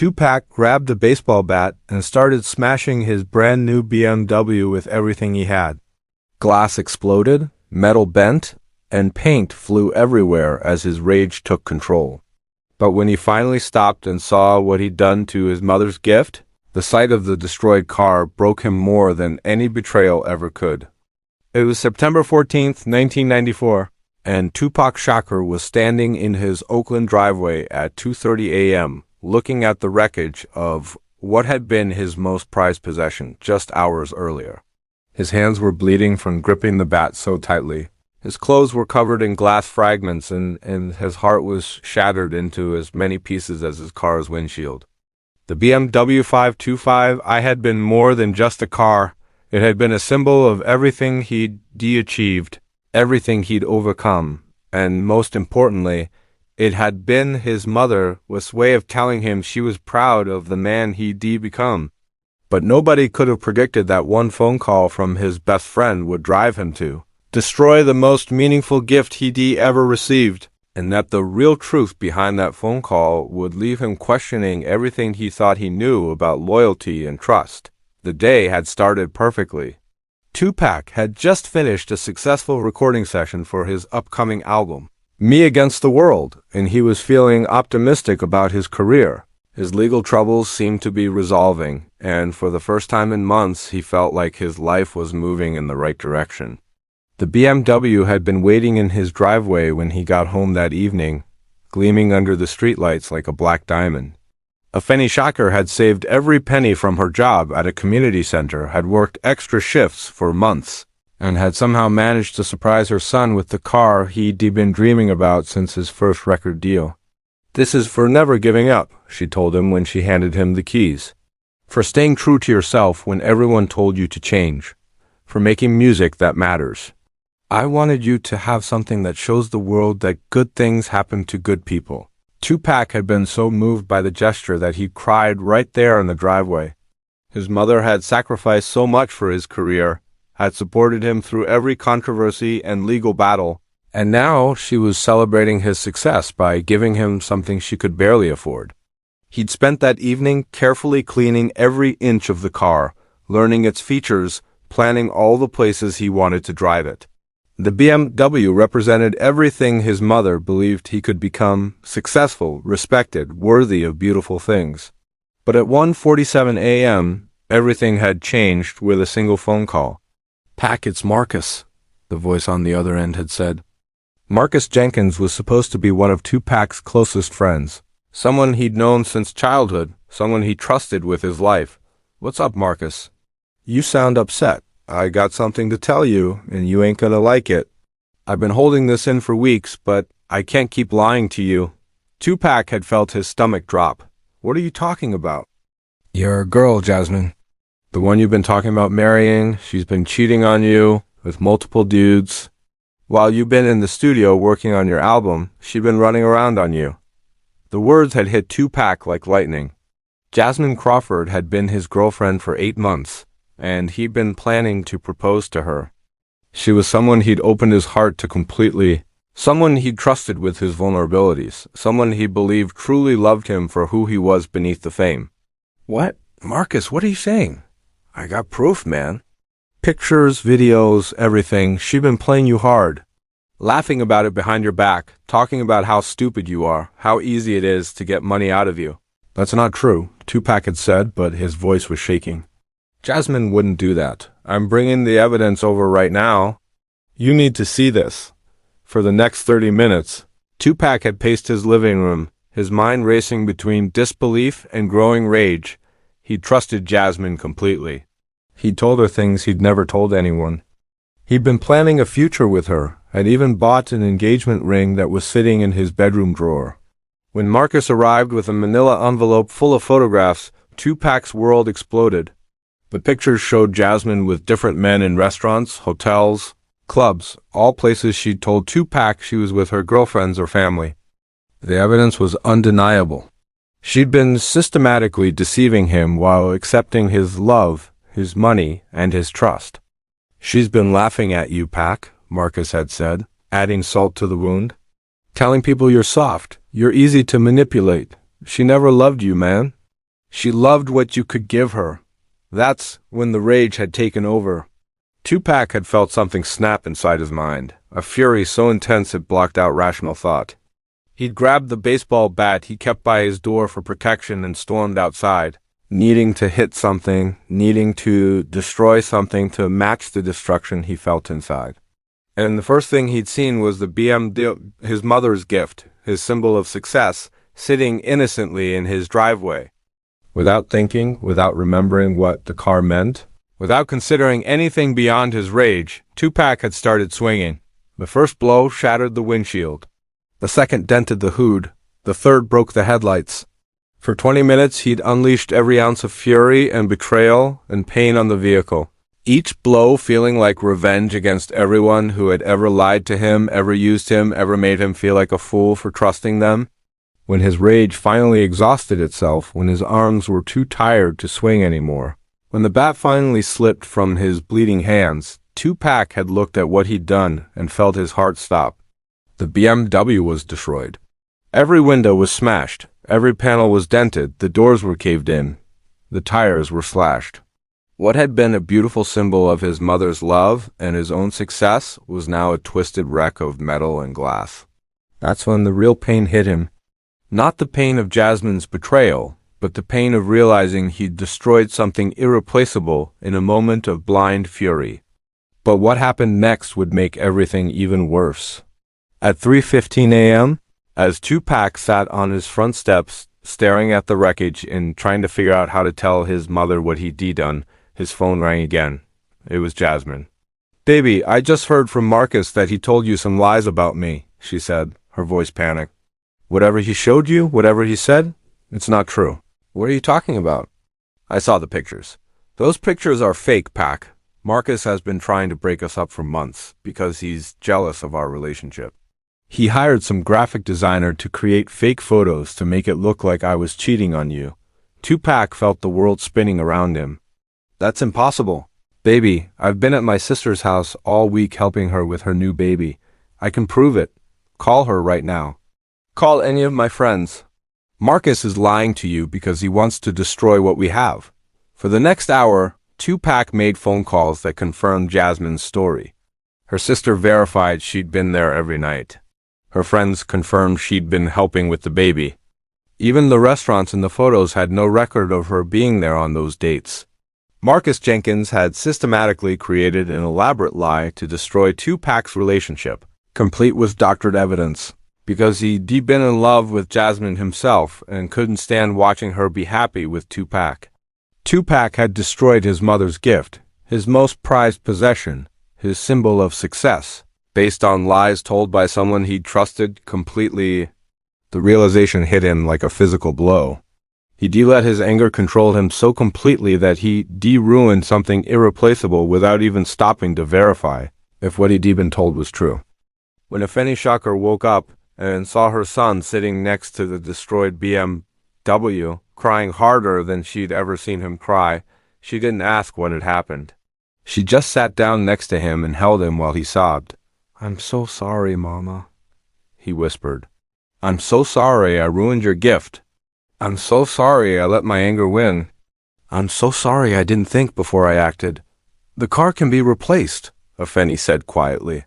Tupac grabbed a baseball bat and started smashing his brand new BMW with everything he had. Glass exploded, metal bent, and paint flew everywhere as his rage took control. But when he finally stopped and saw what he'd done to his mother's gift, the sight of the destroyed car broke him more than any betrayal ever could. It was September 14th, 1994, and Tupac Shakur was standing in his Oakland driveway at 2:30 a.m., looking at the wreckage of what had been his most prized possession just hours earlier. His hands were bleeding from gripping the bat so tightly. His clothes were covered in glass fragments, and his heart was shattered into as many pieces as his car's windshield. The BMW 525 I had been more than just a car. It had been a symbol of everything he'd achieved, everything he'd overcome, and most importantly, it had been his mother's way of telling him she was proud of the man he'd become. But nobody could have predicted that one phone call from his best friend would drive him to destroy the most meaningful gift he'd ever received, and that the real truth behind that phone call would leave him questioning everything he thought he knew about loyalty and trust. The day had started perfectly. Tupac had just finished a successful recording session for his upcoming album, Me Against the World, and he was feeling optimistic about his career. His legal troubles seemed to be resolving, and for the first time in months he felt like his life was moving in the right direction. The BMW had been waiting in his driveway when he got home that evening, gleaming under the streetlights like a black diamond. Afeni Shakur had saved every penny from her job at a community center, had worked extra shifts for months, and had somehow managed to surprise her son with the car he'd been dreaming about since his first record deal. "This is for never giving up," she told him when she handed him the keys. "For staying true to yourself when everyone told you to change. For making music that matters. I wanted you to have something that shows the world that good things happen to good people." Tupac had been so moved by the gesture that he cried right there in the driveway. His mother had sacrificed so much for his career, had supported him through every controversy and legal battle, and now she was celebrating his success by giving him something she could barely afford. He'd spent that evening carefully cleaning every inch of the car, learning its features, planning all the places he wanted to drive it. The BMW represented everything his mother believed he could become: successful, respected, worthy of beautiful things. But at 1:47 a.m., everything had changed with a single phone call. "Pac, it's Marcus," the voice on the other end had said. Marcus Jenkins was supposed to be one of Tupac's closest friends, someone he'd known since childhood, someone he trusted with his life. "What's up, Marcus? You sound upset. I got something to tell you, and you ain't gonna like it. I've been holding this in for weeks, but I can't keep lying to you." Tupac had felt his stomach drop. "What are you talking about?" "Your girl, Jasmine. The one you've been talking about marrying. She's been cheating on you with multiple dudes. While you've been in the studio working on your album, she'd been running around on you." The words had hit Tupac like lightning. Jasmine Crawford had been his girlfriend for 8 months, and he'd been planning to propose to her. She was someone he'd opened his heart to completely, someone he'd trusted with his vulnerabilities, someone he believed truly loved him for who he was beneath the fame. "What? Marcus, what are you saying?" "I got proof, man. Pictures, videos, everything. She'd been playing you hard, laughing about it behind your back, talking about how stupid you are, how easy it is to get money out of you." "That's not true," Tupac had said, but his voice was shaking. "Jasmine wouldn't do that. I'm bringing the evidence over right now. You need to see this." For the next 30 minutes, Tupac had paced his living room, his mind racing between disbelief and growing rage. He trusted Jasmine completely. He'd told her things he'd never told anyone. He'd been planning a future with her, had even bought an engagement ring that was sitting in his bedroom drawer. When Marcus arrived with a manila envelope full of photographs, Tupac's world exploded. The pictures showed Jasmine with different men in restaurants, hotels, clubs, all places she'd told Tupac she was with her girlfriends or family. The evidence was undeniable. She'd been systematically deceiving him while accepting his love, his money, and his trust. "She's been laughing at you, Pac," Marcus had said, adding salt to the wound. "Telling people you're soft, you're easy to manipulate. She never loved you, man. She loved what you could give her. That's when the rage had taken over. Tupac had felt something snap inside his mind, a fury so intense it blocked out rational thought. He'd grabbed the baseball bat he kept by his door for protection and stormed outside, needing to hit something, needing to destroy something to match the destruction he felt inside. And the first thing he'd seen was the BMW, his mother's gift, his symbol of success, sitting innocently in his driveway. Without thinking, without remembering what the car meant, without considering anything beyond his rage, Tupac had started swinging. The first blow shattered the windshield. The second dented the hood. The third broke the headlights. For 20 minutes, he'd unleashed every ounce of fury and betrayal and pain on the vehicle. Each blow feeling like revenge against everyone who had ever lied to him, ever used him, ever made him feel like a fool for trusting them. When his rage finally exhausted itself, when his arms were too tired to swing anymore, when the bat finally slipped from his bleeding hands, Tupac had looked at what he'd done and felt his heart stop. The BMW was destroyed. Every window was smashed, every panel was dented, the doors were caved in, the tires were slashed. What had been a beautiful symbol of his mother's love and his own success was now a twisted wreck of metal and glass. That's when the real pain hit him. Not the pain of Jasmine's betrayal, but the pain of realizing he'd destroyed something irreplaceable in a moment of blind fury. But what happened next would make everything even worse. At 3:15 a.m., as Tupac sat on his front steps, staring at the wreckage and trying to figure out how to tell his mother what he'd done, his phone rang again. It was Jasmine. "Baby, I just heard from Marcus that he told you some lies about me," she said, her voice panicked. "Whatever he showed you, whatever he said, it's not true." "What are you talking about?" "I saw the pictures. Those pictures are fake, Pac. Marcus has been trying to break us up for months because he's jealous of our relationship. He hired some graphic designer to create fake photos to make it look like I was cheating on you." Tupac felt the world spinning around him. "That's impossible. Baby, I've been at my sister's house all week helping her with her new baby. I can prove it. Call her right now. Call any of my friends. Marcus is lying to you because he wants to destroy what we have." For the next hour, Tupac made phone calls that confirmed Jasmine's story. Her sister verified she'd been there every night. Her friends confirmed she'd been helping with the baby. Even the restaurants in the photos had no record of her being there on those dates. Marcus Jenkins had systematically created an elaborate lie to destroy Tupac's relationship, complete with doctored evidence, because he'd been in love with Jasmine himself and couldn't stand watching her be happy with Tupac. Tupac had destroyed his mother's gift, his most prized possession, his symbol of success, based on lies told by someone he'd trusted completely. The realization hit him like a physical blow. He'd let his anger control him so completely that he ruined something irreplaceable without even stopping to verify if what he'd been told was true. When Afeni Shakur woke up and saw her son sitting next to the destroyed BMW, crying harder than she'd ever seen him cry, she didn't ask what had happened. She just sat down next to him and held him while he sobbed. "I'm so sorry, Mama," he whispered. "I'm so sorry I ruined your gift. I'm so sorry I let my anger win. I'm so sorry I didn't think before I acted. The car can be replaced," Afeni said quietly.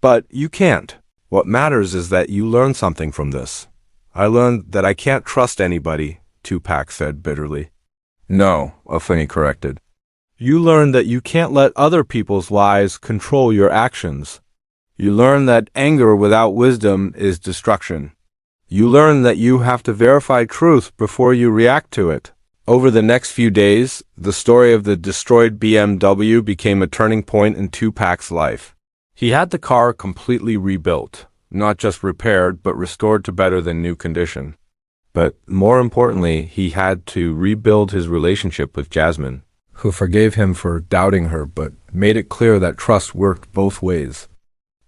"But you can't. What matters is that you learn something from this." "I learned that I can't trust anybody," Tupac said bitterly. "No," Afeni corrected. "You learn that you can't let other people's lies control your actions. You learn that anger without wisdom is destruction. You learn that you have to verify truth before you react to it." Over the next few days, the story of the destroyed BMW became a turning point in Tupac's life. He had the car completely rebuilt, not just repaired, but restored to better than new condition. But more importantly, he had to rebuild his relationship with Jasmine, who forgave him for doubting her but made it clear that trust worked both ways.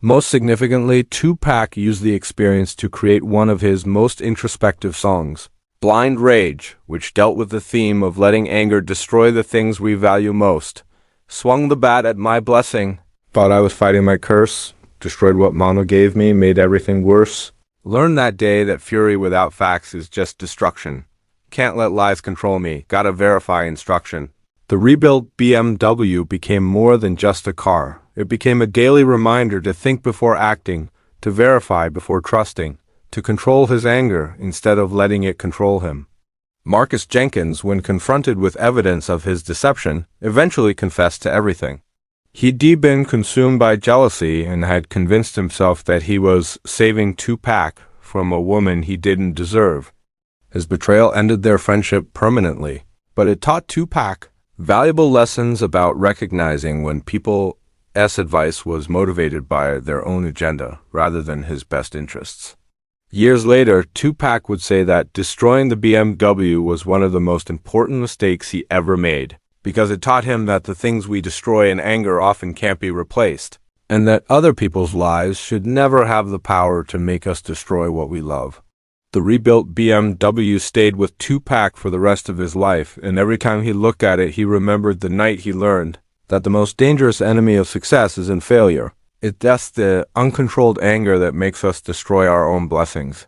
Most significantly, Tupac used the experience to create one of his most introspective songs, Blind Rage, which dealt with the theme of letting anger destroy the things we value most. Swung the bat at my blessing, thought I was fighting my curse, destroyed what Mama gave me, made everything worse. Learned that day that fury without facts is just destruction. Can't let lies control me. Gotta verify instruction. The rebuilt BMW became more than just a car. It became a daily reminder to think before acting, to verify before trusting, to control his anger instead of letting it control him. Marcus Jenkins, when confronted with evidence of his deception, eventually confessed to everything. He'd been consumed by jealousy and had convinced himself that he was saving Tupac from a woman he didn't deserve. His betrayal ended their friendship permanently, but it taught Tupac valuable lessons about recognizing when people's advice was motivated by their own agenda rather than his best interests. Years later, Tupac would say that destroying the BMW was one of the most important mistakes he ever made, because it taught him that the things we destroy in anger often can't be replaced, and that other people's lives should never have the power to make us destroy what we love. The rebuilt BMW stayed with Tupac for the rest of his life, and every time he looked at it, he remembered the night he learned that the most dangerous enemy of success isn't failure. It's the uncontrolled anger that makes us destroy our own blessings.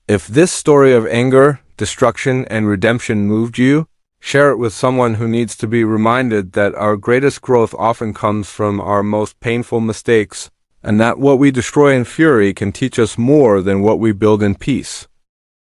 If this story of anger, destruction, and redemption moved you, share it with someone who needs to be reminded that our greatest growth often comes from our most painful mistakes, and that what we destroy in fury can teach us more than what we build in peace.